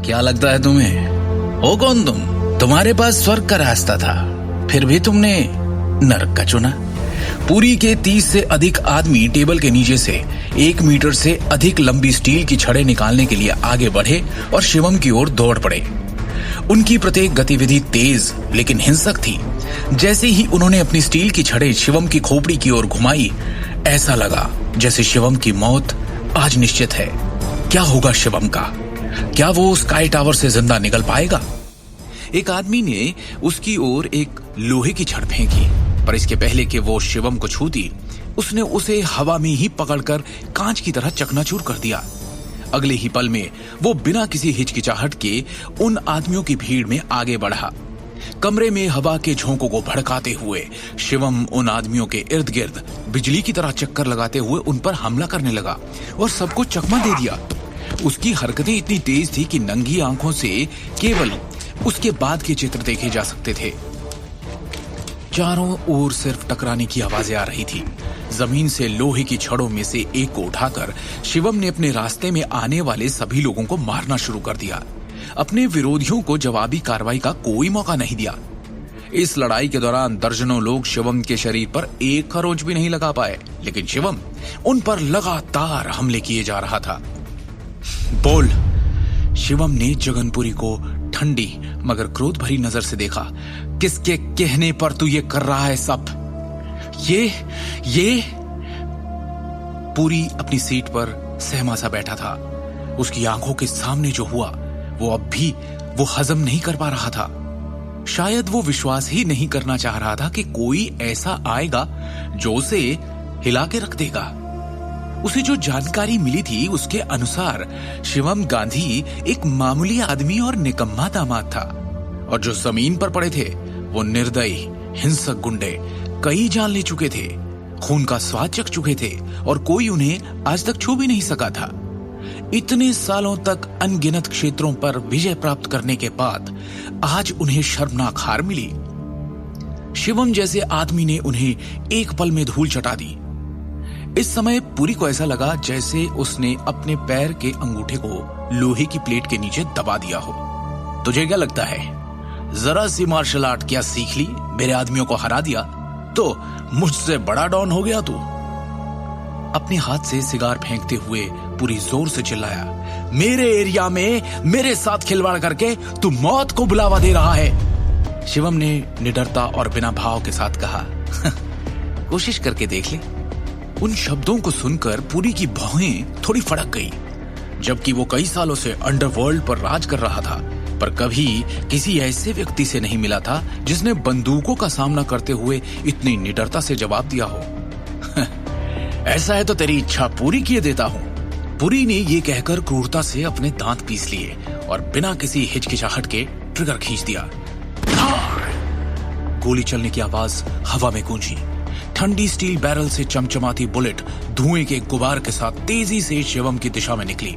क्या लगता है तुम्हें? हो कौन तुम? तुम्हारे पास स्वर्ग का रास्ता था, फिर भी तुमने नरक का चुना। पुरी के 30 से अधिक आदमी टेबल के नीचे से 1 मीटर से अधिक लंबी स्टील की छड़ें निकालने के लिए आगे बढ़े और शिवम की ओर दौड़ पड़े। उनकी प्रत्येक गतिविधि तेज लेकिन हिंसक थी। जैसे ही उन्होंने अपनी स्टील की छड़ें शिवम की खोपड़ी की ओर घुमाई, ऐसा लगा जैसे शिवम की मौत आज निश्चित है। क्या होगा शिवम का? क्या वो स्काई टावर से जिंदा निकल पाएगा? एक आदमी ने उसकी ओर एक लोहे की छड़ फेंकी, पर इसके पहले कि वो शिवम को छूती, उसने उसे हवा में ही पकड़कर कांच की तरह चकनाचूर कर दिया। अगले ही पल में वो बिना किसी हिचकिचाहट के उन आदमियों की भीड़ में आगे बढ़ा। कमरे में हवा के झोंकों को भड़काते हुए शिवम उन आदमियों के इर्द गिर्द बिजली की तरह चक्कर लगाते हुए उन पर हमला करने लगा और सबको चकमा दे दिया। उसकी हरकतें इतनी तेज थी कि नंगी आंखों से केवल उसके बाद के चित्र देखे जा सकते थे। चारों ओर सिर्फ टकराने की आवाजें आ रही थी। जमीन से लोहे की छड़ों में से एक को उठाकर शिवम ने अपने रास्ते में आने वाले सभी लोगों को मारना शुरू कर दिया। अपने विरोधियों को जवाबी कार्रवाई का कोई मौका नहीं दिया। इस लड़ाई के दौरान दर्जनों लोग शिवम के शरीर पर एक खरोंच भी नहीं लगा पाए, लेकिन शिवम उन पर लगातार हमले किए जा रहा था। बोल! शिवम ने जगनपुरी को ठंडी मगर क्रोध भरी नजर से देखा। किसके कहने पर तू ये कर रहा है सब? ये पूरी अपनी सीट पर सहमा सा बैठा था। उसकी आंखों के सामने जो हुआ वो अब भी वो हजम नहीं कर पा रहा था। शायद वो विश्वास ही नहीं करना चाह रहा था कि कोई ऐसा आएगा जो उसे हिला के रख देगा। उसे जो जानकारी मिली थी उसके अनुसार शिवम गांधी एक मामूली आदमी और निकम्मा दामाद था, और जो जमीन पर पड़े थे वो निर्दयी हिंसक गुंडे कई जान ले चुके थे, खून का स्वाद चख चुके थे और कोई उन्हें आज तक छू भी नहीं सका था। इतने सालों तक अनगिनत क्षेत्रों पर विजय प्राप्त करने के बाद आज उन्हें शर्मनाक हार मिली। शिवम जैसे आदमी ने उन्हें एक पल में धूल चटा दी। इस समय पुरी को ऐसा लगा जैसे उसने अपने पैर के अंगूठे को लोहे की प्लेट के नीचे दबा दिया हो। तुझे क्या लगता है, जरा सी मार्शल आर्ट क्या सीख ली, मेरे आदमियों को हरा दिया तो मुझसे बड़ा डॉन हो गया तू? अपने हाथ से सिगार फेंकते हुए पूरी जोर से चिल्लाया, मेरे एरिया में मेरे साथ खिलवाड़ करके तू मौत को बुलावा दे रहा है। शिवम ने निडरता और बिना भाव के साथ कहा, कोशिश करके देख ले। उन शब्दों को सुनकर पुरी की भौहें थोड़ी फड़क गई। जबकि वो कई सालों से अंडरवर्ल्ड पर राज कर रहा था, पर कभी किसी ऐसे व्यक्ति से नहीं मिला था जिसने बंदूकों का सामना करते हुए इतनी निडरता से जवाब दिया हो। ऐसा है तो तेरी इच्छा पूरी किए देता हूं। पुरी ने ये कहकर क्रूरता से अपने दांत पीस लिए और बिना किसी हिचकिचाहट के ट्रिगर खींच दिया। गोली चलने की आवाज हवा में गूंजी। ठंडी स्टील बैरल से चमचमाती बुलेट धुएं के गुबार के साथ तेजी से शिवम की दिशा में निकली।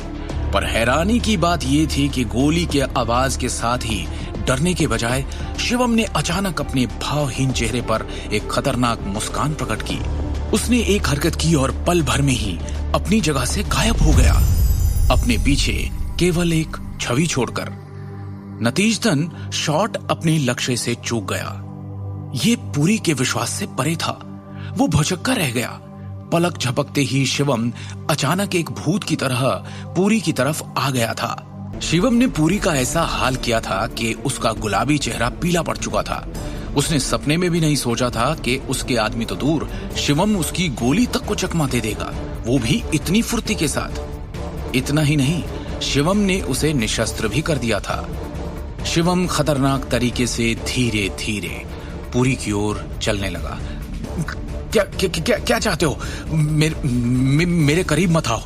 पर हैरानी की बात यह थी कि गोली के आवाज के साथ ही डरने के बजाय शिवम ने अचानक अपने भावहीन चेहरे पर एक खतरनाक मुस्कान प्रकट की। उसने एक हरकत की और पल भर में ही अपनी जगह से गायब हो गया, अपने पीछे केवल एक छवि छोड़कर। नतीजतन शॉट अपने लक्ष्य से चूक गया। ये पुरी के विश्वास से परे था। वो भौचक्का रह गया। पलक झपकते ही शिवम अचानक एक भूत की तरह पुरी की तरफ आ गया था। शिवम ने पुरी का ऐसा हाल किया था कि उसका गुलाबी चेहरा पीला पड़ चुका था। उसने सपने में भी नहीं सोचा था कि उसके आदमी तो दूर, शिवम उसकी गोली तक को चकमा दे देगा, वो भी इतनी फुर्ती के साथ। इतना ही नहीं, शिवम ने उसे निशस्त्र भी कर दिया था। शिवम खतरनाक तरीके से धीरे धीरे पुरी की ओर चलने लगा। क्या चाहते हो? मेरे करीब मत आओ।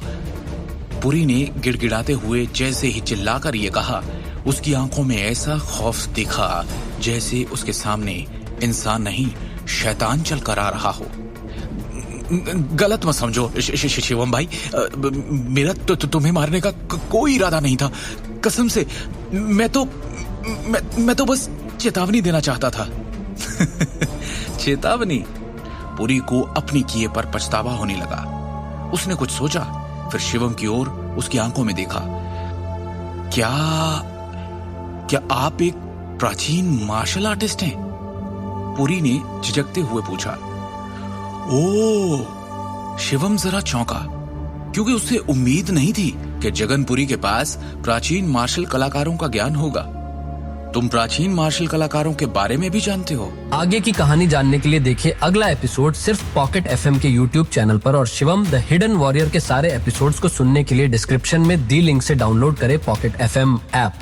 पुरी ने गिड़गिड़ाते हुए जैसे ही चिल्लाकर ये कहा, उसकी आंखों में ऐसा खौफ दिखा जैसे उसके सामने इंसान नहीं शैतान चल कर आ रहा हो। गलत मत समझो शिवम भाई, मेरा तो तुम्हें मारने का कोई इरादा नहीं था। कसम से मैं तो बस चेतावनी देना चाहता था। चेतावनी? पुरी को अपनी किए पर पछतावा होने लगा। उसने कुछ सोचा, फिर शिवम की ओर उसकी आंखों में देखा। क्या क्या आप एक प्राचीन मार्शल आर्टिस्ट हैं? पुरी ने झिझकते हुए पूछा। ओह, शिवम जरा चौंका, क्योंकि उसे उम्मीद नहीं थी कि जगनपुरी के पास प्राचीन मार्शल कलाकारों का ज्ञान होगा। तुम प्राचीन मार्शल कलाकारों के बारे में भी जानते हो? आगे की कहानी जानने के लिए देखिए अगला एपिसोड सिर्फ पॉकेट एफएम के YouTube चैनल पर, और शिवम द हिडन वॉरियर के सारे एपिसोड्स को सुनने के लिए डिस्क्रिप्शन में दी लिंक से डाउनलोड करें पॉकेट एफएम ऐप।